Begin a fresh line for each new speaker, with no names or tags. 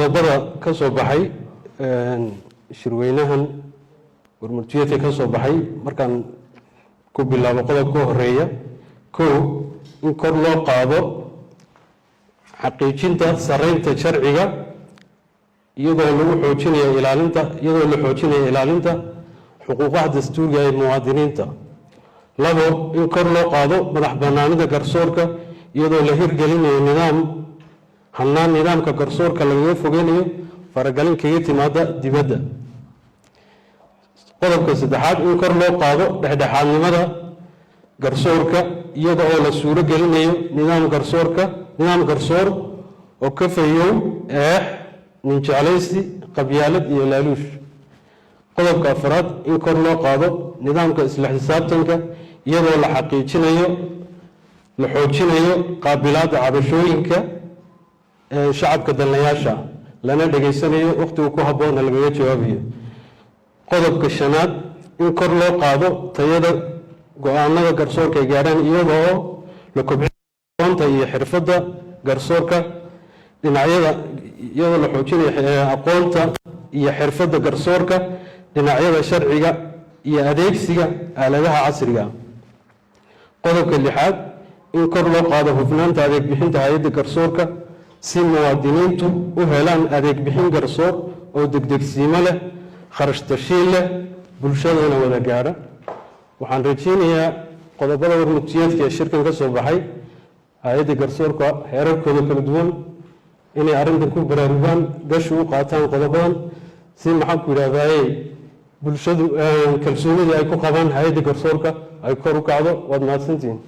qodobada ka soo baxay shirweynahan warmurtiyeedka ka soo baxay markaan ku bilaabo qodobka horeeya in kor loo qaado xaqiijinta sareynta sharciga iyadoo lagu xoojinayo ilaalinta xuquuqaha dastuuriga ee muwaadiniinta. labo in kor loo qaado madax bannaanida garsoorka iyadoo la hirgelinayo nidaamka garsoorka lagaga fogeynayo faragelin kaga timaada dibadda. qodobka saddexaad in kor loo qaado dhexdhexaadnimada garsoorka iyada oo la suuro gelinayo nidaam garsoor oo ka fayow ninjeclaysi qabyaalad iyo laaluush. qodobka afraad in kor loo qaado nidaamka isla xisaabtanka iyadoo la xoojinayo qaabilaadda cabashooyinka shacabka dalnayaasha lana dhageysanayo waqtiga ku habboonna lagaga jawaabayo. qodobka shanaad in kor loo qaado tayada go-aanada garsoorka ay gaarhaan iyadoo la kobciyo aqoonta iyo xirfadda garsoorka iyadoo la xoojinayo aqoonta iyo xirfadda garsoorka dhinacyada sharciga iyo adeegsiga aaladaha casriga. qodobka lixaad in kor loo qaado hufnaanta adeeg bixinta hay-adda garsoorka si muwaadiniintu u helaan adeeg bixin garsoor oo degdegsiimo leh, kharash tashiil leh, bulshadana wada gaadha. waxaan rajeynayaa qodobada warmurtiyeedka ee shirkan ka soo baxay hay-adda garsoorka heerarkooda kala duwan inay arrintan ku baraarugaan gashi u qaataan qodobadan si maxaan ku yidhahdaaye bulshadu kalsoonidii ay ku qabaan hay-adda garsoorka ay kor u kacdo. waad mahadsantihiin.